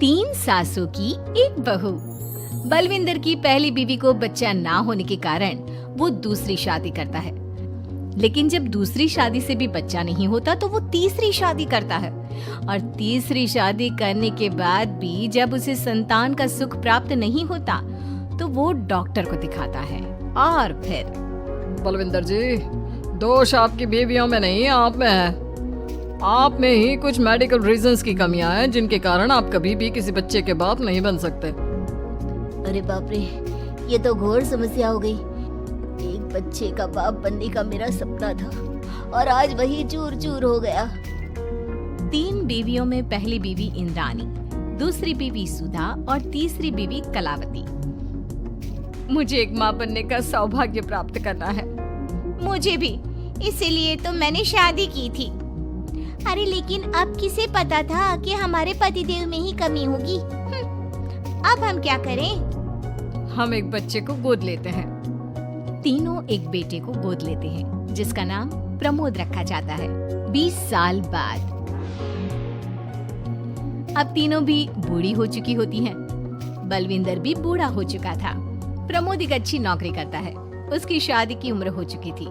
तीन सासों की एक बहू। बलविंदर की पहली बीवी को बच्चा ना होने के कारण वो दूसरी शादी करता है, लेकिन जब दूसरी शादी से भी बच्चा नहीं होता तो वो तीसरी शादी करता है, और तीसरी शादी करने के बाद भी जब उसे संतान का सुख प्राप्त नहीं होता तो वो डॉक्टर को दिखाता है। और फिर बलविंदर जी, दोष आपकी बीवियों में नहीं, आप में है। आप में ही कुछ मेडिकल रीजंस की कमियां हैं जिनके कारण आप कभी भी किसी बच्चे के बाप नहीं बन सकते। अरे बाप रे, ये तो घोर समस्या हो गई। एक बच्चे का बाप बनने का मेरा सपना था और आज वही चूर चूर हो गया। तीन बीवियों में पहली बीवी इंद्राणी, दूसरी बीवी सुधा और तीसरी बीवी कलावती। मुझे एक माँ बनने का सौभाग्य प्राप्त करना है। मुझे भी, इसीलिए तो मैंने शादी की थी। अरे लेकिन अब किसे पता था कि हमारे पतिदेव में ही कमी होगी। अब हम क्या करें? हम एक बच्चे को गोद लेते हैं। तीनों एक बेटे को गोद लेते हैं जिसका नाम प्रमोद रखा जाता है। 20 साल बाद अब तीनों भी बूढ़ी हो चुकी होती हैं। बलविंदर भी बूढ़ा हो चुका था। प्रमोद एक अच्छी नौकरी करता है। उसकी शादी की उम्र हो चुकी थी,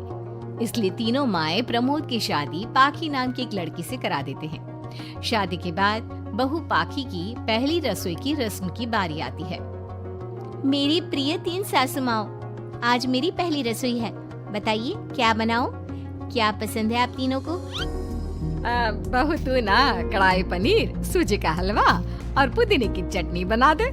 इसलिए तीनों माएं प्रमोद की शादी पाखी नाम की एक लड़की से करा देते हैं। शादी के बाद बहू पाखी की पहली रसोई की रस्म की बारी आती है। मेरी प्रिय तीन सासू माओ, आज मेरी पहली रसोई है। बताइए क्या बनाऊं? क्या पसंद है आप तीनों को? बहू तू ना कढ़ाई पनीर, सूजी का हलवा और पुदीने की चटनी बना दे।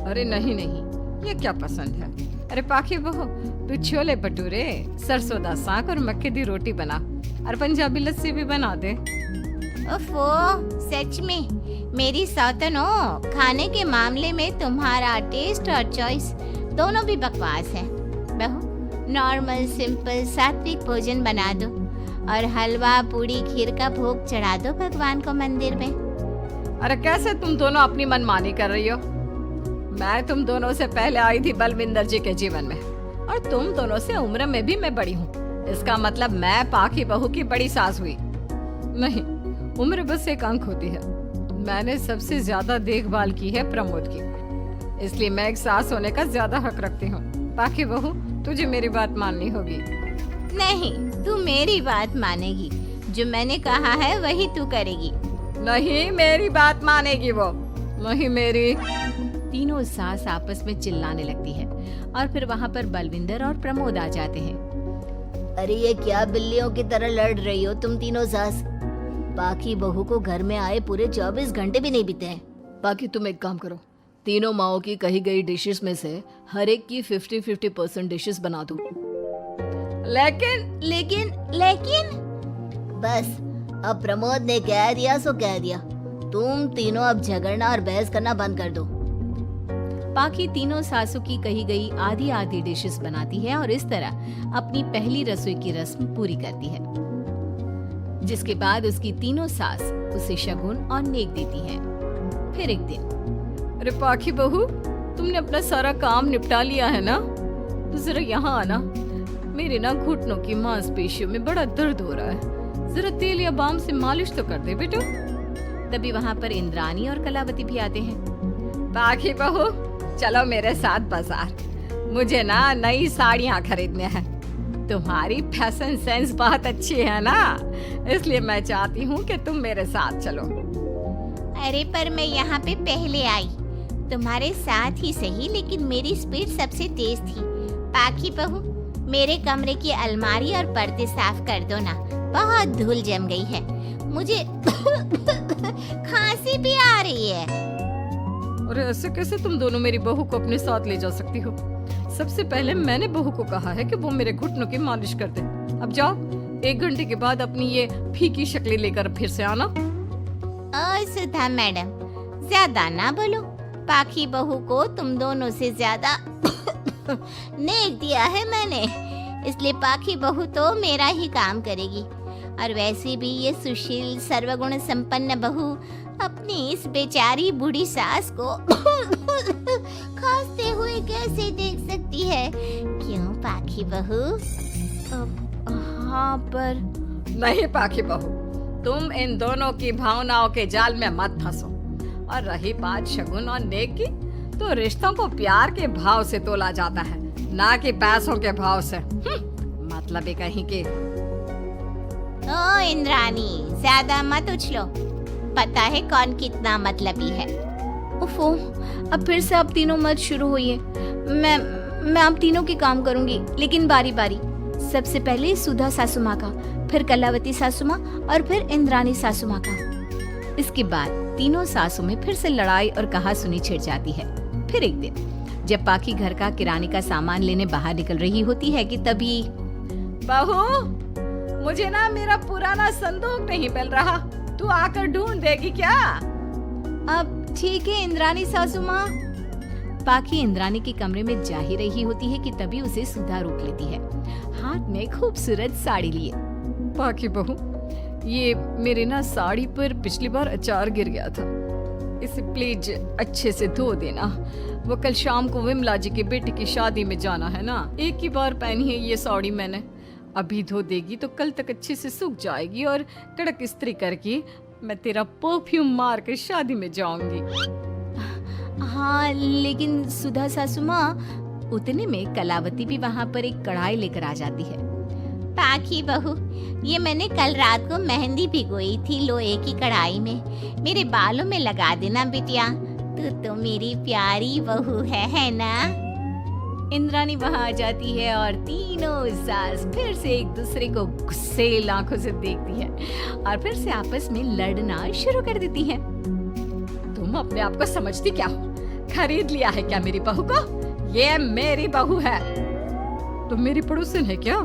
अरे नहीं नहीं, ये क्या पसंद है? अरे पाखी बहू, तू छोले भटूरे, सरसों दा साग और मक्के दी रोटी बना और पंजाबी लस्सी भी बना दे। ओफो, सच में मेरी सौतन हो, खाने के मामले में तुम्हारा टेस्ट और चॉइस दोनों भी बकवास है। बहू, नॉर्मल सिंपल सात्विक भोजन बना दो और हलवा पूड़ी खीर का भोग चढ़ा दो भगवान को मंदिर में। अरे कैसे तुम दोनों अपनी मनमानी कर रही हो? मैं तुम दोनों से पहले आई थी बलविंदर जी के जीवन में, और तुम दोनों से उम्र में भी मैं बड़ी हूँ। इसका मतलब मैं पाखी बहू की बड़ी सास हुई नहीं। उम्र बस एक अंक होती है। मैंने सबसे ज्यादा देखभाल की है प्रमोद की, इसलिए मैं एक सास होने का ज्यादा हक रखती हूँ। पाखी बहू, तुझे मेरी बात माननी होगी। नहीं, तू मेरी बात मानेगी। जो मैंने कहा है वही तू करेगी। नहीं, मेरी बात मानेगी वो। नहीं मेरी। तीनों सास आपस में चिल्लाने लगती है और फिर वहाँ पर बलविंदर और प्रमोद आ जाते हैं। अरे ये क्या बिल्लियों की तरह लड़ रही हो तुम तीनों सास? बाकी बहू को घर में आए पूरे 24 घंटे भी नहीं बीते हैं। बाकी तुम एक काम करो, तीनों माओं की कही गई डिशेस में से हर एक की 50-50% डिशेस बना दो। लेकिन बस, अब प्रमोद ने कह दिया सो कह दिया। तुम तीनों अब झगड़ना और बहस करना बंद कर दो। पाखी तीनों सासों की कही गई आधी आधी डिशेस बनाती है और इस तरह अपनी पहली रसोई की रस्म पूरी करती है, जिसके बाद उसकी तीनों सास उसे शगुन और नेक देती हैं। फिर एक दिन, अरे पाखी बहू, तुमने अपना सारा काम निपटा लिया है ना? तो जरा यहाँ आना। मेरे ना घुटनों की मांसपेशियों में बड़ा दर्द हो रहा है। जरा तेल या बाम से मालिश तो कर दे बेटा। तभी वहाँ पर इंद्राणी और कलावती भी आते हैं। पाखी बहू, चलो मेरे साथ बाजार। मुझे ना नई साड़ियाँ खरीदने हैं। तुम्हारी फैशन सेंस बहुत अच्छी है ना, इसलिए मैं चाहती हूँ कि तुम मेरे साथ चलो। अरे पर मैं यहाँ पे पहले आई, तुम्हारे साथ ही सही, लेकिन मेरी स्पीड सबसे तेज थी। पाखी बहू, मेरे कमरे की अलमारी और पर्दे साफ कर दो ना, बहुत धूल जम गई है। मुझे खांसी भी आ रही है। अरे ऐसे कैसे तुम दोनों मेरी बहू को अपने साथ ले जा सकती हो? सबसे पहले मैंने बहू को कहा है कि वो मेरे घुटनों की मालिश कर दे। अब जाओ, 1 घंटे के बाद अपनी ये फीकी शक्लें लेकर फिर से आना। सुधा मैडम, ज्यादा ना बोलो। पाखी बहू को तुम दोनों से ज्यादा नेक दिया है मैंने, इसलिए पाखी बहू तो मेरा ही काम करेगी। और वैसे भी ये सुशील सर्वगुण संपन्न बहू अपनी इस बेचारी बूढ़ी सास को खांसते हुए कैसे देख सकती है? क्यों पाखी बहू? हाँ, पर नहीं पाखी बहू, तुम इन दोनों की भावनाओं के जाल में मत फंसो। और रही बात शगुन और नेक की, तो रिश्तों को प्यार के भाव से तोला जाता है, ना कि पैसों के भाव से। मतलब कहीं के। ओ इंद्रानी, ज्यादा मत उछलो, पता है कौन कितना मतलबी है। ओफो, अब फिर से आप तीनों मत शुरू होइए। मैं आप तीनों के काम करूंगी, लेकिन बारी बारी। सबसे पहले सुधा सासू माँ का, फिर कलावती सासू माँ और फिर इंद्रानी सासू माँ का। इसके बाद तीनों सासू में फिर से लड़ाई और कहासुनी छिड़ जाती है। फिर एक दिन जब पाखी घर का किराने का सामान लेने बाहर निकल रही होती है कि तभी बहू, मुझे ना मेरा पुराना संदूक नहीं मिल रहा, तू आकर ढूंढ देगी क्या? अब ठीक है इंद्रानी सासू माँ। पाखी इंद्रानी के कमरे में जा ही रही होती है कि तभी उसे सुधा रोक लेती है, हाथ में खूबसूरत साड़ी लिए। पाखी बहू, ये मेरे ना साड़ी पर पिछली बार अचार गिर गया था, इसे प्लीज अच्छे से धो देना। वो कल शाम को विमला जी के बेटे की शादी में जाना है ना, एक ही बार पहनी है ये साड़ी मैंने। अभी धो देगी तो कल तक अच्छे से सूख जाएगी और कड़क इस्त्री करके मैं तेरा परफ्यूम मार कर शादी में जाऊंगी। हाँ, लेकिन सुधा सासू माँ, उतने में कलावती भी वहाँ पर एक कढ़ाई लेकर आ जाती है। पाखी बहू, ये मैंने कल रात को मेहंदी भिगोई थी लोहे की कढ़ाई में, मेरे बालों में लगा देना बिटिया, तू तो मेरी प्यारी बहू है ना? इंद्रानी वहाँ आ जाती है और तीनों सास फिर से एक दूसरे को गुस्सेल आंखों से देखती है और फिर से आपस में लड़ना शुरू कर देती है। तुम अपने आप को समझती क्या हो? खरीद लिया है क्या मेरी बहू को? ये मेरी बहू है। तुम मेरी पड़ोसन है क्या?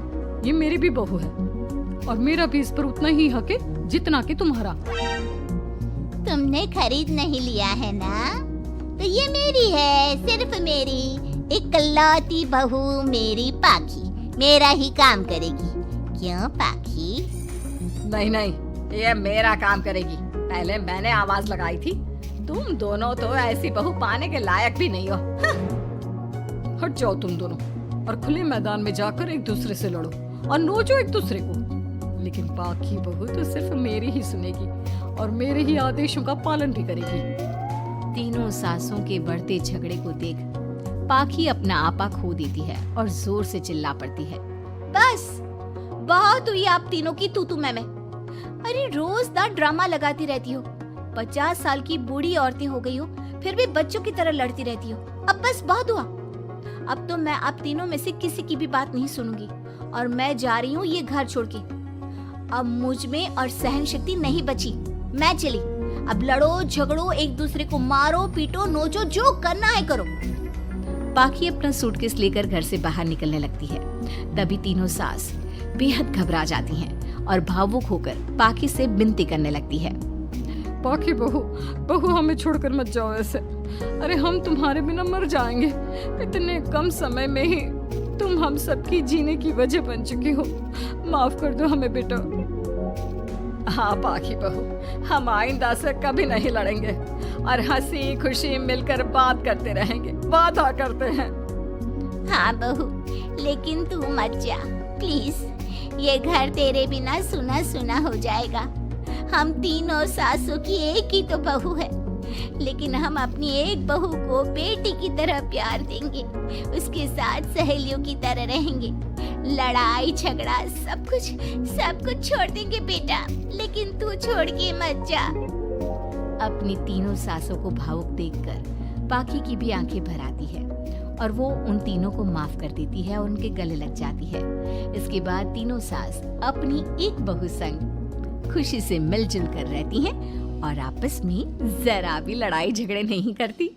ये मेरी भी बहू है और मेरा भी इस पर उतना ही हक है जितना कि तुम्हारा। तुमने खरीद नहीं लिया है ना, तो ये मेरी है, सिर्फ मेरी, इकलौती बहू मेरी पाखी, मेरा ही काम करेगी। क्यों पाखी? नहीं नहीं, ये मेरा काम करेगी। पहले मैंने आवाज लगाई थी, तुम दोनों तो ऐसी बहू पाने के लायक भी नहीं हो। हट जाओ तुम दोनों और खुले मैदान में जाकर एक दूसरे से लड़ो और नोचो एक दूसरे को, लेकिन पाखी बहू तो सिर्फ मेरी ही सुनेगी और मेरे ही आदेशों का पालन भी करेगी। तीनों सासों के बढ़ते झगड़े को देख पाखी अपना आपा खो देती है और जोर से चिल्ला पड़ती है, बस बहुत हुई आप तीनों की तू मैं। अरे रोज ना ड्रामा लगाती रहती हो, 50 साल की बूढ़ी औरतें हो गई हो, फिर भी बच्चों की तरह लड़ती रहती हो। अब बस बहुत हुआ, अब तो मैं आप तीनों में से किसी की भी बात नहीं सुनूंगी और मैं जा रही हूँ ये घर छोड़ के। अब मुझ में और सहन शक्ति नहीं बची, मैं चली। अब लड़ो झगड़ो, एक दूसरे को मारो पीटो नोचो, जो करना है करो। पाखी अपना सूटकेस लेकर घर से बाहर निकलने लगती है। तभी तीनों सास बेहद घबरा जाती हैं और भावुक होकर पाखी से विनती करने लगती है, पाखी बहू हमें छोड़कर मत जाओ ऐसे। अरे हम तुम्हारे बिना मर जाएंगे। इतने कम समय में ही तुम हम सबकी जीने की वजह बन चुकी हो, माफ कर दो हमें बेटा। हाँ पाखी बहू, हम आइंदा से कभी नहीं लड़ेंगे और हंसी खुशी मिलकर बात करते रहेंगे, वादा करते हैं। हाँ बहू, लेकिन तू मत जा प्लीज, ये घर तेरे बिना सुना सुना हो जाएगा। हम तीनों सासों की एक ही तो बहू है, लेकिन हम अपनी एक बहू को बेटी की तरह प्यार देंगे, उसके साथ सहेलियों की तरह रहेंगे। लड़ाई झगड़ा सब कुछ छोड़ देंगे बेटा, लेकिन तू छोड़ के मत जा। अपनी तीनों सासों को भावुक देखकर पाखी की भी आंखें भर आती है और वो उन तीनों को माफ कर देती है और उनके गले लग जाती है। इसके बाद तीनों सास अपनी एक बहू संग खुशी से मिलजुल कर रहती हैं और आपस में जरा भी लड़ाई झगड़े नहीं करती।